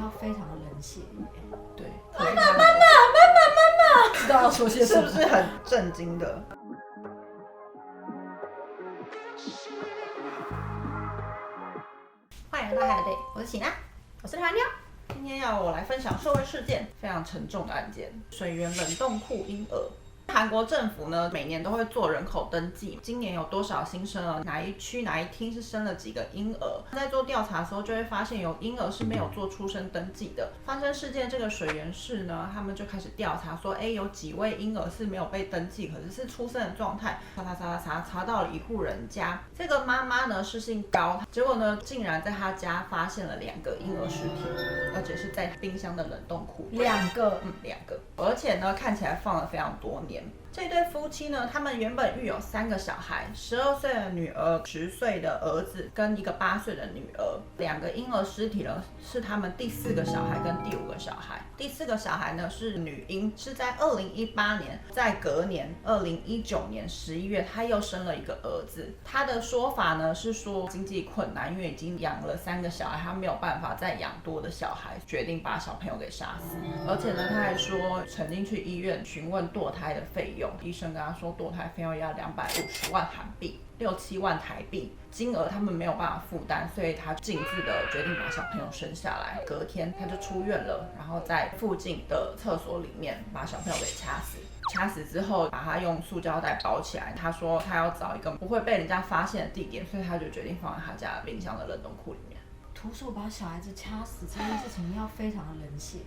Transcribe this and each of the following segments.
要非常的冷血耶。对，妈妈，妈妈，妈妈，妈妈，不知道要说些什么，是不是很震惊的？欢迎来到海底，我是喜娜，我是韩妞。今天要我来分享社会事件，非常沉重的案件——水源冷冻库婴儿。韩国政府呢，每年都会做人口登记，今年有多少新生儿，哪一区哪一厅是生了几个婴儿。在做调查的时候，就会发现有婴儿是没有做出生登记的。发生事件这个水源市呢，他们就开始调查说，有几位婴儿是没有被登记，可是出生的状态，查到了一户人家。这个妈妈呢是姓高，结果呢竟然在她家发现了2个婴儿尸体，而且是在冰箱的冷冻库。2个，2个，而且呢看起来放了非常多年。这对夫妻呢，他们原本育有3个小孩，12岁的女儿、10岁的儿子跟一个8岁的女儿。2个婴儿尸体呢，是他们第4个小孩跟第5个小孩。第4个小孩呢是女婴，是在2018年，在隔年2019年11月，她又生了一个儿子。她的说法呢是说经济困难，因为已经养了3个小孩，她没有办法再养多的小孩，决定把小朋友给杀死。而且呢，她还说曾经去医院询问堕胎的费用。医生跟他说堕胎费用要250万韩币，6、7万台币，金额他们没有办法负担，所以他径自的决定把小朋友生下来。隔天他就出院了，然后在附近的厕所里面把小朋友给掐死。掐死之后，把他用塑胶袋包起来。他说他要找一个不会被人家发现的地点，所以他就决定放在他家的冰箱的冷冻库里面。徒手把小孩子掐死这件事情要非常的冷血。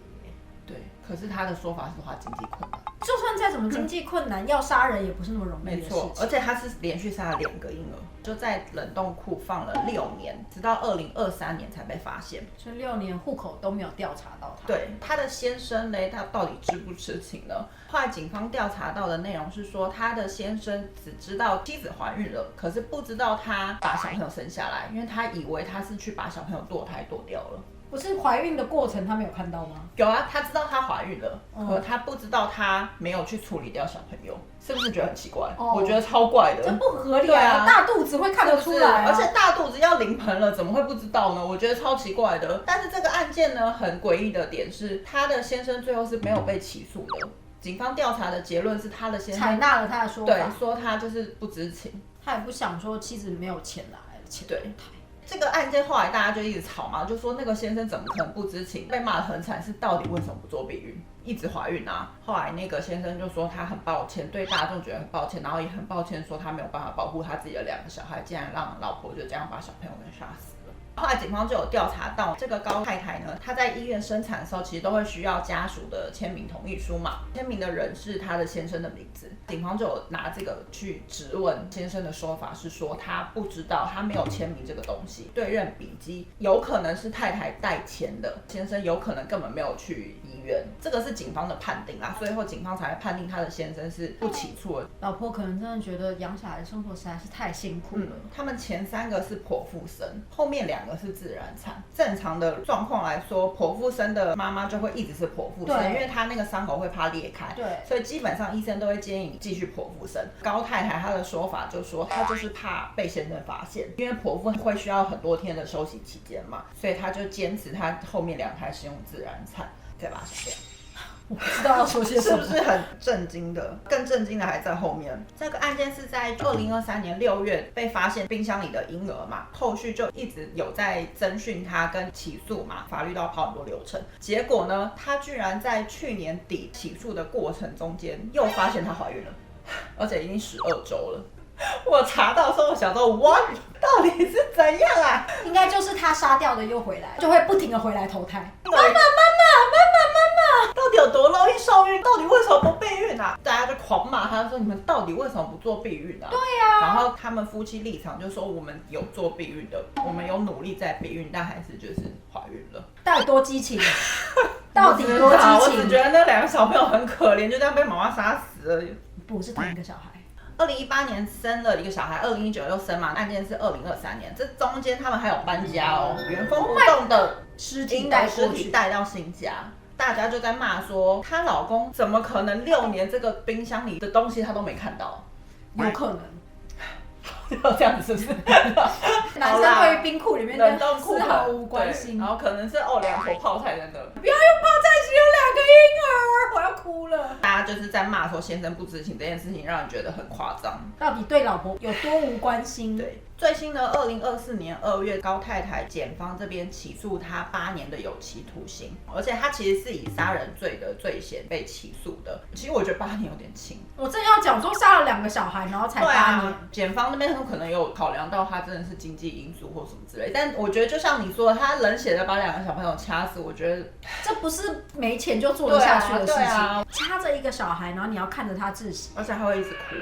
对，可是他的说法是说他经济困难，就算再怎么经济困难，要杀人也不是那么容易的事情。没错，而且他是连续杀了2个婴儿，就在冷冻库放了6年，直到2023年才被发现。所以6年户口都没有调查到他。对，他的先生呢，他到底知不知情呢？后来警方调查到的内容是说，他的先生只知道妻子怀孕了，可是不知道他把小朋友生下来，因为他以为他是去把小朋友堕胎堕掉了。不是怀孕的过程他没有看到吗？有啊，他知道他怀孕了，可他不知道他没有去处理掉小朋友，是不是觉得很奇怪？我觉得超怪的，这不合理啊！大肚子会看得出来而且大肚子要临盆了，怎么会不知道呢？我觉得超奇怪的。但是这个案件呢，很诡异的点是，他的先生最后是没有被起诉的。警方调查的结论是，他的先生采纳了他的说法，对，说他就是不知情，他也不想说妻子没有钱来钱。对。这个案件后来大家就一直吵嘛，就说那个先生怎么可能不知情，被骂得很惨，是到底为什么不做避孕，一直怀孕啊。后来那个先生就说他很抱歉，对大众觉得很抱歉，然后也很抱歉说他没有办法保护他自己的2个小孩，竟然让老婆就这样把小朋友给杀死。后来警方就有调查到，这个高太太呢，她在医院生产的时候，其实都会需要家属的签名同意书嘛。签名的人是她的先生的名字，警方就有拿这个去质问先生的说法，是说他不知道，他没有签名这个东西。对认笔迹有可能是太太代签的，先生有可能根本没有去医院，这个是警方的判定啦。最后警方才会判定他的先生是不起诉的。老婆可能真的觉得养小孩的生活实在是太辛苦了。他们前3个是剖腹生，后面2个是自然产。正常的状况来说，剖腹生的妈妈就会一直是剖腹生，因为她那个伤口会怕裂开，对，所以基本上医生都会建议你继续剖腹生。高太太她的说法就说，她就是怕被先生发现，因为剖腹会需要很多天的休息期间嘛，所以她就坚持她后面2胎是用自然产，再把它杀掉。我不知道要说些什么，是不是很震惊的？更震惊的还在后面。这个案件是在2023年6月被发现冰箱里的婴儿嘛，后续就一直有在侦讯他跟起诉嘛，法律都要跑很多流程。结果呢，他居然在去年底起诉的过程中间又发现她怀孕了，而且已经12周了。我查到的时候，我想说 ，what？ 到底是怎样啊？应该就是他杀掉的又回来，就会不停的回来投胎。妈妈，妈妈，妈妈，妈妈，到底有多容易受孕？到底为什么不避孕啊？大家就狂骂他，说你们到底为什么不做避孕啊？对呀、然后他们夫妻立场就说，我们有做避孕的，我们有努力在避孕，但还是就是怀孕了。到底多激情？到底多激情？我只觉得那2个小朋友很可怜，就这样被妈妈杀死了。不是同一个小孩。2018年生了一个小孩，2019又生嘛，案件是2023年，这中间他们还有搬家哦，原封不动的尸体带到新家。大家就在骂说，她老公怎么可能6年这个冰箱里的东西她都没看到？有可能，这样子是不是？男生对于冰库里面的冷冻库丝毫无关心，然后可能是2坨泡菜在那。不要用泡菜形容2个婴儿，我要哭了。大家就是在骂说先生不知情这件事情，让人觉得很夸张。到底对老婆有多无关心？对。最新的2024年2月，高太太检方这边起诉她8年的有期徒刑，而且她其实是以杀人罪的罪嫌被起诉的。其实我觉得8年有点轻。我正要讲说杀了2个小孩，然后才8年。检方那边可能有考量到他真的是经济因素或什么之类，但我觉得就像你说的，他冷血的把2个小朋友掐死，我觉得这不是没钱就做得下去的事情。掐着一个小孩，然后你要看着他窒息，而且他会一直哭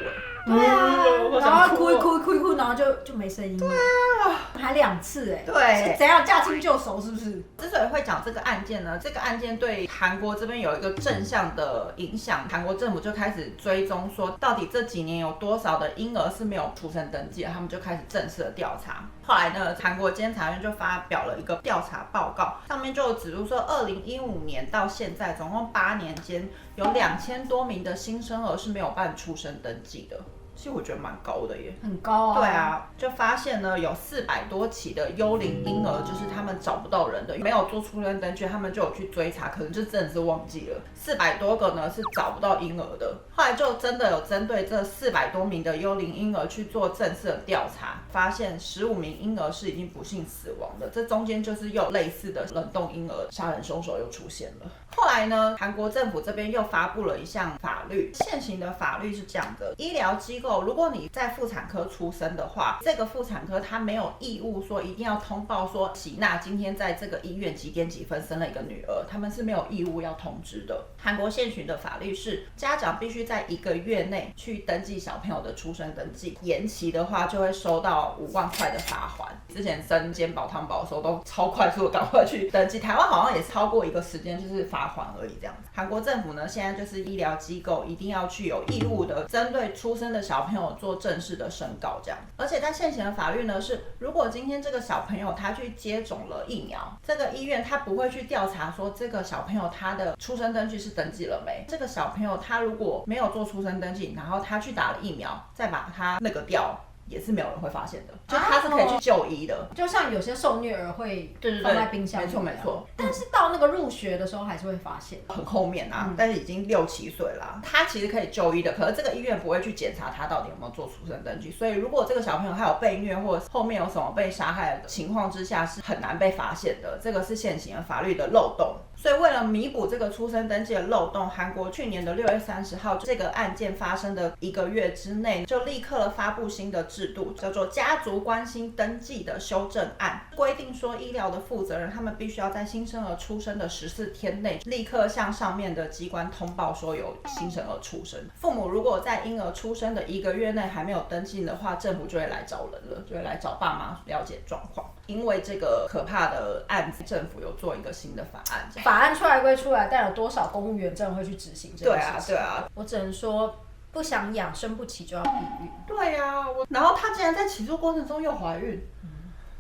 对啊，然后哭，然后就没声音了。对啊，还2次哎。对，是怎样驾轻就熟是不是？之所以会讲这个案件呢，这个案件对韩国这边有一个正向的影响，韩国政府就开始追踪说，到底这几年有多少的婴儿是没有出生登记的，他们就开始正式的调查。后来呢，韩国监察院就发表了一个调查报告，上面就有指出说，2015年到现在总共8年间，有2000多名的新生儿是没有办出生登记的。其实我觉得蛮高的耶，很高啊。对啊，就发现呢有400多起的幽灵婴儿，就是他们找不到人的，没有做出生登记，他们就有去追查，可能就真的是忘记了。400多个呢是找不到婴儿的，后来就真的有针对这400多名的幽灵婴儿去做正式的调查，发现15名婴儿是已经不幸死亡的，这中间就是又有类似的冷冻婴儿杀人凶手又出现了。后来呢，韩国政府这边又发布了一项法律，现行的法律是这样的：医疗机构，如果你在妇产科出生的话，这个妇产科它没有义务说一定要通报说喜娜今天在这个医院几点几分生了一个女儿，他们是没有义务要通知的。韩国现行的法律是，家长必须在1个月内去登记小朋友的出生登记，延期的话就会收到5万块的罚款。之前生健保汤宝的时候都超快速的赶快去登记，台湾好像也超过一个时间就是罚款而已这样子。韩国政府呢现在就是医疗机构一定要去有义务的针对出生的小朋友做正式的申告这样。而且在现行的法律呢是，如果今天这个小朋友他去接种了疫苗，这个医院他不会去调查说这个小朋友他的出生登记是登记了没。这个小朋友他如果没有做出生登记，然后他去打了疫苗，再把他那个掉，也是没有人会发现的，就他是可以去就医的。就像有些受虐儿会放在冰箱里，没错没错。但是到那个入学的时候还是会发现，很后面啊，但是已经6、7岁啦，他其实可以就医的，可是这个医院不会去检查他到底有没有做出生登记，所以如果这个小朋友他有被虐或者后面有什么被杀害的情况之下，是很难被发现的，这个是现行的法律的漏洞。所以为了弥补这个出生登记的漏洞，韩国去年的6月30号这个案件发生的1个月之内，就立刻了发布新的制度，叫做家族关系登记的修正案，规定说医疗的负责人他们必须要在新生儿出生的14天内，立刻向上面的机关通报说有新生儿出生。父母如果在婴儿出生的1个月内还没有登记的话，政府就会来找人了，就会来找爸妈了解状况。因为这个可怕的案子，政府有做一个新的法案。法案出来归出来，但有多少公务员真的会去执行这件事情？对啊。我只能说，不想养，生不起就要避孕。对啊，然后她竟然在起诉过程中又怀孕。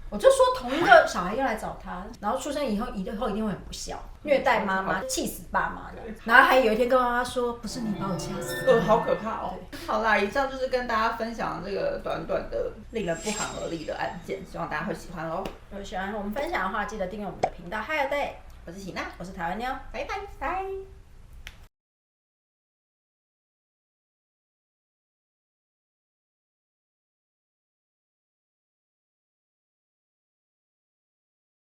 我就说同一个小孩又来找他，然后出生以后一定会很不孝，虐待妈妈，气死爸妈的。然后还有一天跟妈妈说，不是你把我掐死。好可怕哦。好啦，以上就是跟大家分享这个短短的令人不寒而栗的案件，希望大家会喜欢咯。如果喜欢我们分享的话，记得订阅我们的频道。Hi Day， 我是喜娜，我是台湾妞，拜拜。拜。